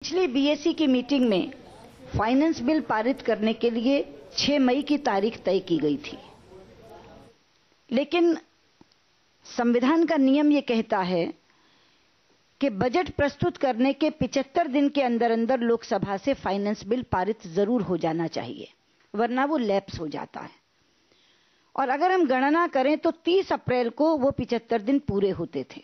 पिछली बीएसी की मीटिंग में फाइनेंस बिल पारित करने के लिए 6 मई की तारीख तय की गई थी, लेकिन संविधान का नियम ये कहता है कि बजट प्रस्तुत करने के 75 दिन के अंदर अंदर लोकसभा से फाइनेंस बिल पारित जरूर हो जाना चाहिए, वरना वो लैप्स हो जाता है। और अगर हम गणना करें तो 30 अप्रैल को वो 75 दिन पूरे होते थे।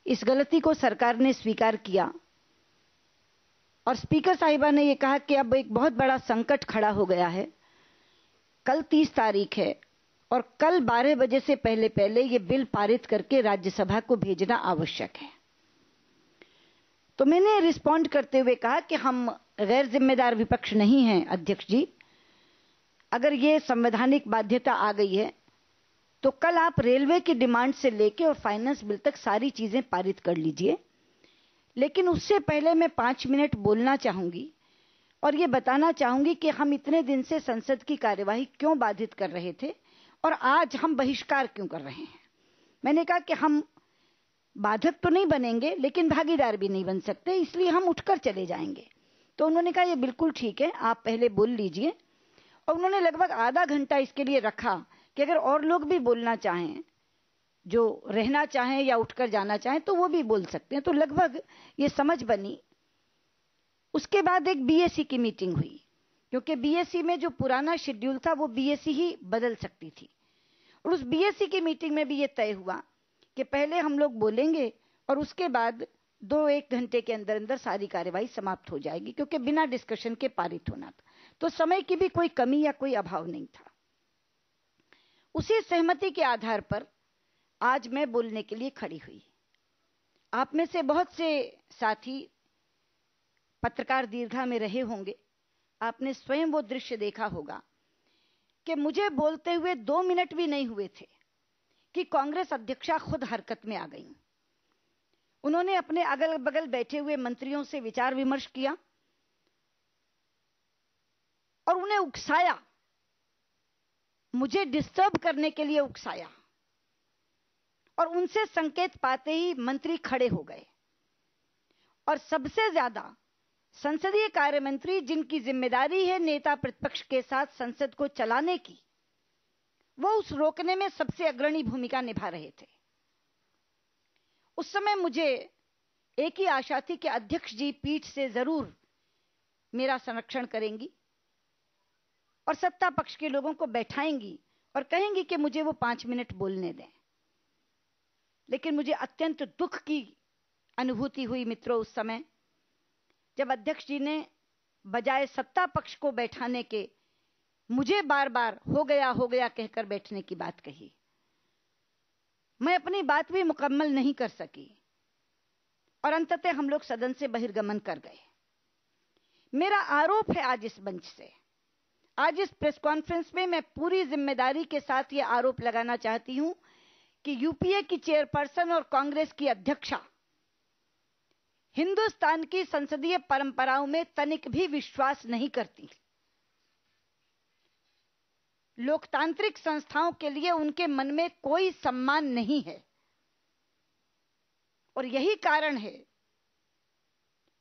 इस गलती को सरकार ने स्वीकार किया और स्पीकर साहिबा ने यह कहा कि अब एक बहुत बड़ा संकट खड़ा हो गया है। कल 30 तारीख है और कल 12 बजे से पहले पहले ये बिल पारित करके राज्यसभा को भेजना आवश्यक है। तो मैंने रिस्पॉन्ड करते हुए कहा कि हम गैर जिम्मेदार विपक्ष नहीं हैं अध्यक्ष जी। अगर ये संवैधानिक बाध्यता आ गई है तो कल आप रेलवे की डिमांड से लेकर और फाइनेंस बिल तक सारी चीजें पारित कर लीजिए, लेकिन उससे पहले मैं 5 मिनट बोलना चाहूंगी और ये बताना चाहूंगी कि हम इतने दिन से संसद की कार्यवाही क्यों बाधित कर रहे थे और आज हम बहिष्कार क्यों कर रहे हैं। मैंने कहा कि हम बाधक तो नहीं बनेंगे लेकिन भागीदार भी नहीं बन सकते, इसलिए हम उठकर चले जाएंगे। तो उन्होंने कहा ये बिल्कुल ठीक है, आप पहले बोल लीजिए। और उन्होंने लगभग आधा घंटा इसके लिए रखा कि अगर और लोग भी बोलना चाहें, जो रहना चाहें या उठकर जाना चाहें तो वो भी बोल सकते हैं। तो लगभग ये समझ बनी। उसके बाद एक बीएसी की मीटिंग हुई, क्योंकि बीएसी में जो पुराना शेड्यूल था वो बीएसी ही बदल सकती थी। और उस बीएसी की मीटिंग में भी ये तय हुआ कि पहले हम लोग बोलेंगे और उसके बाद 2-1 घंटे के अंदर अंदर सारी कार्यवाही समाप्त हो जाएगी, क्योंकि बिना डिस्कशन के पारित होना था। तो समय की भी कोई कमी या कोई अभाव नहीं था। उसी सहमति के आधार पर आज मैं बोलने के लिए खड़ी हुई। आप में से बहुत से साथी पत्रकार दीर्घा में रहे होंगे, आपने स्वयं वो दृश्य देखा होगा कि मुझे बोलते हुए 2 मिनट भी नहीं हुए थे कि कांग्रेस अध्यक्षा खुद हरकत में आ गई। उन्होंने अपने अगल बगल बैठे हुए मंत्रियों से विचार विमर्श किया और उन्हें उकसाया, मुझे डिस्टर्ब करने के लिए उकसाया। और उनसे संकेत पाते ही मंत्री खड़े हो गए और सबसे ज्यादा संसदीय कार्य मंत्री, जिनकी जिम्मेदारी है नेता प्रतिपक्ष के साथ संसद को चलाने की, वो उस रोकने में सबसे अग्रणी भूमिका निभा रहे थे। उस समय मुझे एक ही आशा थी कि अध्यक्ष जी पीठ से जरूर मेरा संरक्षण करेंगी और सत्ता पक्ष के लोगों को बैठाएंगी और कहेंगी कि मुझे वो 5 मिनट बोलने दें। लेकिन मुझे अत्यंत दुख की अनुभूति हुई मित्रों उस समय, जब अध्यक्ष जी ने बजाय सत्ता पक्ष को बैठाने के मुझे बार बार हो गया कहकर बैठने की बात कही। मैं अपनी बात भी मुकम्मल नहीं कर सकी और अंततः हम लोग सदन से बहिर्गमन कर गए। मेरा आरोप है आज इस मंच से, आज इस प्रेस कॉन्फ्रेंस में मैं पूरी जिम्मेदारी के साथ यह आरोप लगाना चाहती हूं कि यूपीए की चेयरपर्सन और कांग्रेस की अध्यक्षा हिंदुस्तान की संसदीय परंपराओं में तनिक भी विश्वास नहीं करती। लोकतांत्रिक संस्थाओं के लिए उनके मन में कोई सम्मान नहीं है और यही कारण है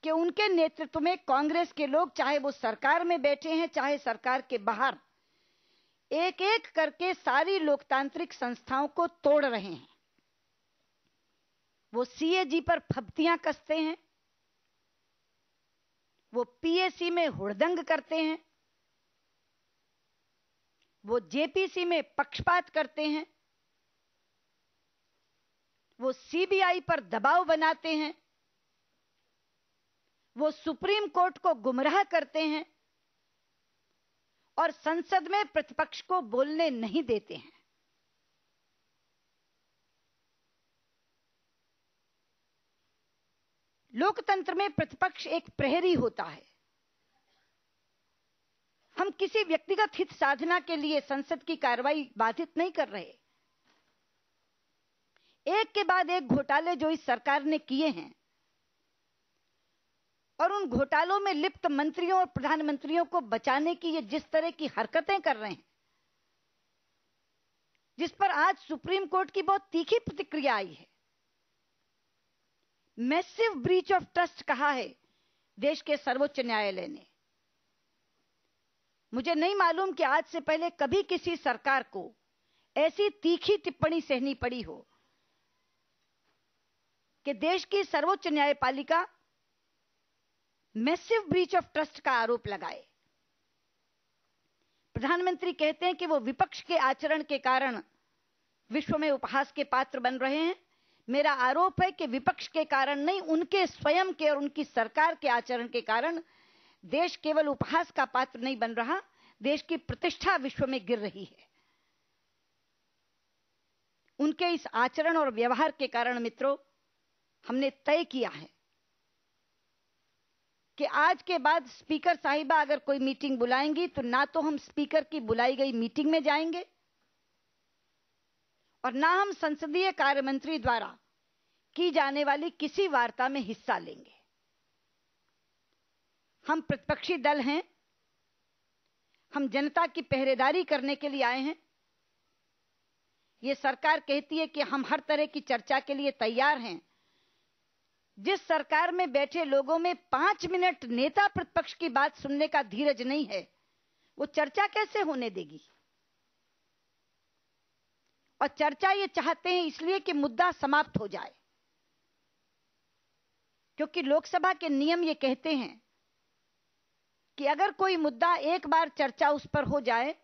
कि उनके नेतृत्व में कांग्रेस के लोग, चाहे वो सरकार में बैठे हैं चाहे सरकार के बाहर, एक एक करके सारी लोकतांत्रिक संस्थाओं को तोड़ रहे हैं। वो सीएजी पर फब्तियां कसते हैं, वो पीएसी में हुड़दंग करते हैं, वो जेपीसी में पक्षपात करते हैं, वो सीबीआई पर दबाव बनाते हैं, वो सुप्रीम कोर्ट को गुमराह करते हैं और संसद में प्रतिपक्ष को बोलने नहीं देते हैं। लोकतंत्र में प्रतिपक्ष एक प्रहरी होता है। हम किसी व्यक्तिगत हित साधना के लिए संसद की कार्रवाई बाधित नहीं कर रहे। एक के बाद एक घोटाले जो इस सरकार ने किए हैं और उन घोटालों में लिप्त मंत्रियों और प्रधानमंत्रियों को बचाने की ये जिस तरह की हरकतें कर रहे हैं, जिस पर आज सुप्रीम कोर्ट की बहुत तीखी प्रतिक्रिया आई है, मैसिव ब्रीच ऑफ ट्रस्ट कहा है देश के सर्वोच्च न्यायालय ने। मुझे नहीं मालूम कि आज से पहले कभी किसी सरकार को ऐसी तीखी टिप्पणी सहनी पड़ी हो कि देश की सर्वोच्च न्यायपालिका मैसिव ब्रीच ऑफ ट्रस्ट का आरोप लगाए। प्रधानमंत्री कहते हैं कि वो विपक्ष के आचरण के कारण विश्व में उपहास के पात्र बन रहे हैं। मेरा आरोप है कि विपक्ष के कारण नहीं, उनके स्वयं के और उनकी सरकार के आचरण के कारण देश केवल उपहास का पात्र नहीं बन रहा, देश की प्रतिष्ठा विश्व में गिर रही है। उनके इस आचरण और व्यवहार के कारण मित्रों, हमने तय किया है कि आज के बाद स्पीकर साहिबा अगर कोई मीटिंग बुलाएंगी तो ना तो हम स्पीकर की बुलाई गई मीटिंग में जाएंगे और ना हम संसदीय कार्य मंत्री द्वारा की जाने वाली किसी वार्ता में हिस्सा लेंगे। हम प्रतिपक्षी दल हैं, हम जनता की पहरेदारी करने के लिए आए हैं। ये सरकार कहती है कि हम हर तरह की चर्चा के लिए तैयार हैं। जिस सरकार में बैठे लोगों में 5 मिनट नेता प्रतिपक्ष की बात सुनने का धीरज नहीं है, वो चर्चा कैसे होने देगी? और चर्चा ये चाहते हैं इसलिए कि मुद्दा समाप्त हो जाए, क्योंकि लोकसभा के नियम ये कहते हैं कि अगर कोई मुद्दा एक बार चर्चा उस पर हो जाए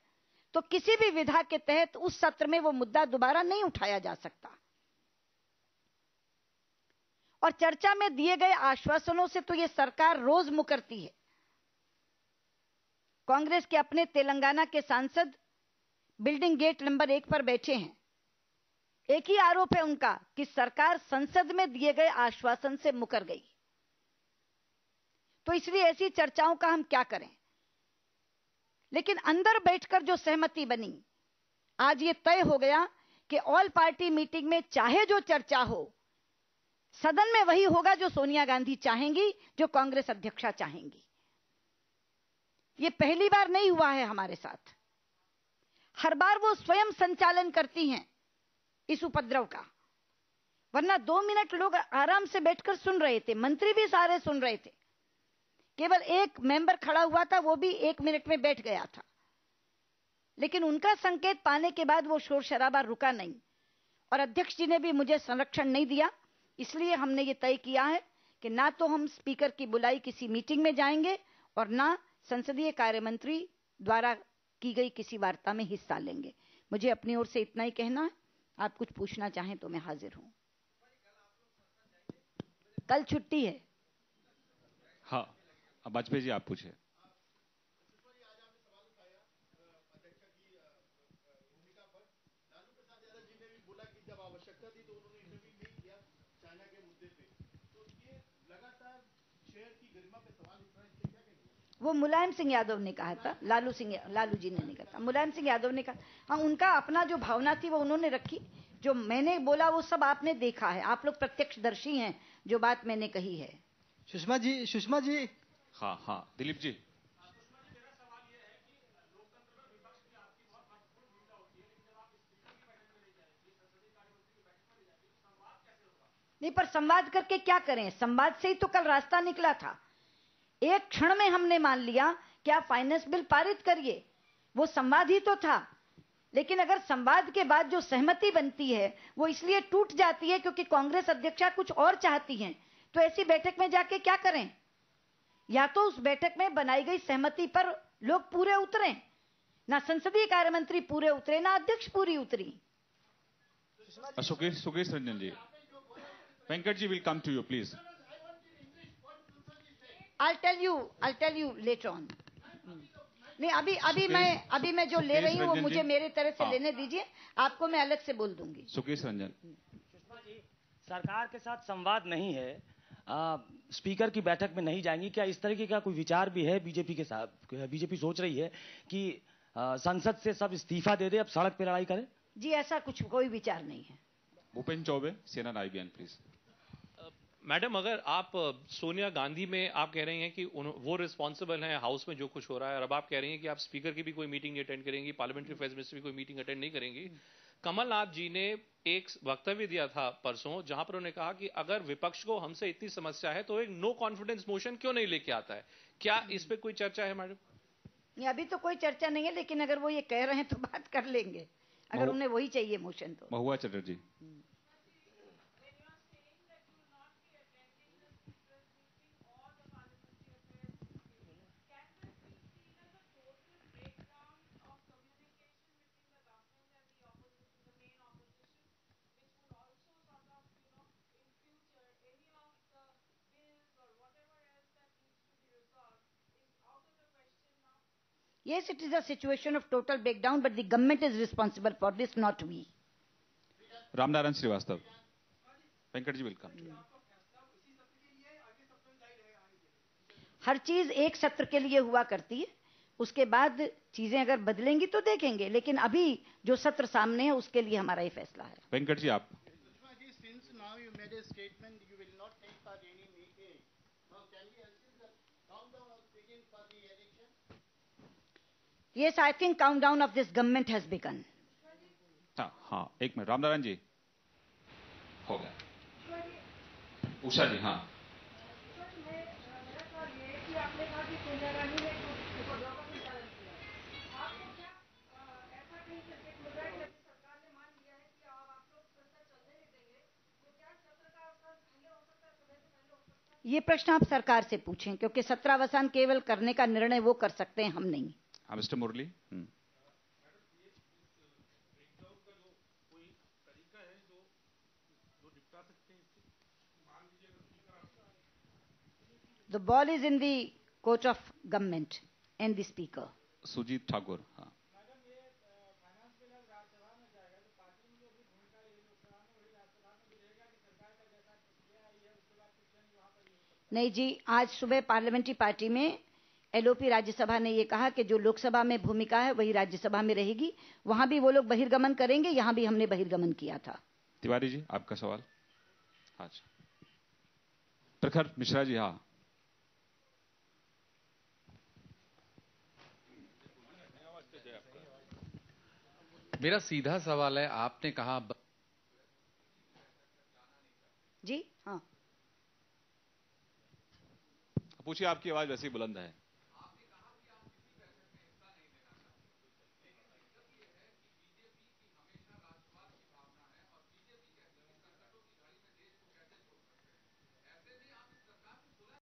तो किसी भी विधा के तहत उस सत्र में वो मुद्दा दोबारा नहीं उठाया जा सकता। और चर्चा में दिए गए आश्वासनों से तो ये सरकार रोज मुकरती है। कांग्रेस के अपने तेलंगाना के सांसद बिल्डिंग गेट नंबर 1 पर बैठे हैं। एक ही आरोप है उनका कि सरकार संसद में दिए गए आश्वासन से मुकर गई। तो इसलिए ऐसी चर्चाओं का हम क्या करें? लेकिन अंदर बैठकर जो सहमति बनी, आज ये तय हो गया कि ऑल पार्टी मीटिंग में चाहे जो चर्चा हो, सदन में वही होगा जो सोनिया गांधी चाहेंगी, जो कांग्रेस अध्यक्षा चाहेंगी। ये पहली बार नहीं हुआ है हमारे साथ। हर बार वो स्वयं संचालन करती हैं इस उपद्रव का, वरना 2 मिनट लोग आराम से बैठकर सुन रहे थे, मंत्री भी सारे सुन रहे थे। केवल एक मेंबर खड़ा हुआ था, वो भी 1 मिनट में बैठ गया था। लेकिन उनका संकेत पाने के बाद वो शोर शराबा रुका नहीं और अध्यक्ष जी ने भी मुझे संरक्षण नहीं दिया। इसलिए हमने ये तय किया है कि ना तो हम स्पीकर की बुलाई किसी मीटिंग में जाएंगे और ना संसदीय कार्य मंत्री द्वारा की गई किसी वार्ता में हिस्सा लेंगे। मुझे अपनी ओर से इतना ही कहना है। आप कुछ पूछना चाहें तो मैं हाजिर हूं। कल छुट्टी है। हाँ, अब वाजपेयी जी आप पूछे। वो मुलायम सिंह यादव ने कहा था, लालू जी ने नहीं कहा था, मुलायम सिंह यादव ने कहा। हाँ, उनका अपना जो भावना थी वो उन्होंने रखी। जो मैंने बोला वो सब आपने देखा है, आप लोग प्रत्यक्षदर्शी हैं जो बात मैंने कही है। सुषमा जी। हाँ हाँ, दिलीप जी। नहीं, पर संवाद करके क्या करें? संवाद से ही तो कल रास्ता निकला था। एक क्षण में हमने मान लिया कि आप फाइनेंस बिल पारित करिए, वो संवाद ही तो था। लेकिन अगर संवाद के बाद जो सहमति बनती है वो इसलिए टूट जाती है क्योंकि कांग्रेस अध्यक्षा कुछ और चाहती हैं, तो ऐसी बैठक में जाके क्या करें? या तो उस बैठक में बनाई गई सहमति पर लोग पूरे उतरें, ना संसदीय कार्य मंत्री पूरे उतरे, ना अध्यक्ष पूरी उतरी। Sukesh Ranjan ji, Venkat ji will come to you please. I'll tell you later on. नहीं, अभी मैं जो ले रही हूँ वो मुझे मेरे तरह से लेने दीजिए, आपको मैं अलग से बोल दूंगी। सुकेश रंजन जी, सरकार के साथ संवाद नहीं है, स्पीकर की बैठक में नहीं जाएंगी, क्या इस तरीके का कोई विचार भी है बीजेपी के साथ? बीजेपी सोच रही है कि संसद से सब इस्तीफा दे दे, अब सड़क पर लड़ाई करे? जी, ऐसा कुछ कोई विचार नहीं है। भूपेन्द्र चौबे, सेना आईबीएन प्लीज। मैडम, अगर आप सोनिया गांधी में आप कह रही हैं कि वो रिस्पॉन्सिबल हैं हाउस में जो कुछ हो रहा है, और अब आप कह रही हैं कि आप स्पीकर की भी कोई मीटिंग नहीं अटेंड करेंगी, पार्लियामेंट्री अफेयर्स मिनिस्टर भी कोई मीटिंग अटेंड नहीं करेंगी, कमलनाथ जी ने एक वक्तव्य दिया था परसों, जहां पर उन्होंने कहा कि अगर विपक्ष को हमसे इतनी समस्या है तो एक नो कॉन्फिडेंस मोशन क्यों नहीं लेके आता है। क्या इस पे कोई चर्चा है मैडम? अभी तो कोई चर्चा नहीं है, लेकिन अगर वो ये कह रहे हैं तो बात कर लेंगे, अगर उन्हें वही चाहिए मोशन तो। महुआ Chatterjee. Yes, it is a situation of total breakdown, but the government is responsible for this, not we. Ramnarayan Srivastava. Venkat ji welcome. हर चीज एक सत्र के लिए हुआ करती है, उसके बाद चीजें अगर बदलेंगी तो देखेंगे, लेकिन अभी जो सत्र सामने है उसके लिए हमारा ये फैसला है। वेंकट जी आप। Sushma ji, since now you made a statement you will not take part any meeting. Now can we assume that countdown has begun for the election? Yes, I think countdown of this government has begun. हाँ एक minute Ramnarayan जी हो गया। उषा जी हाँ। ये प्रश्न आप सरकार से पूछें, क्योंकि सत्रावसान केवल करने का निर्णय वो कर सकते हैं, हम नहीं। हाँ mister Murali. The ball is in the court of government and the speaker. Sujeet Thakur हाँ। नहीं जी, आज सुबह पार्लियामेंट्री पार्टी में एलओपी राज्यसभा ने ये कहा कि जो लोकसभा में भूमिका है वही राज्यसभा में रहेगी। वहां भी वो लोग बहिर्गमन करेंगे, यहां भी हमने बहिर्गमन किया था। तिवारी जी आपका सवाल। हाँ प्रखर मिश्रा जी हाँ। मेरा सीधा सवाल है, आपने कहा जी हाँ पूछिए, आपकी आवाज वैसे ही बुलंद है।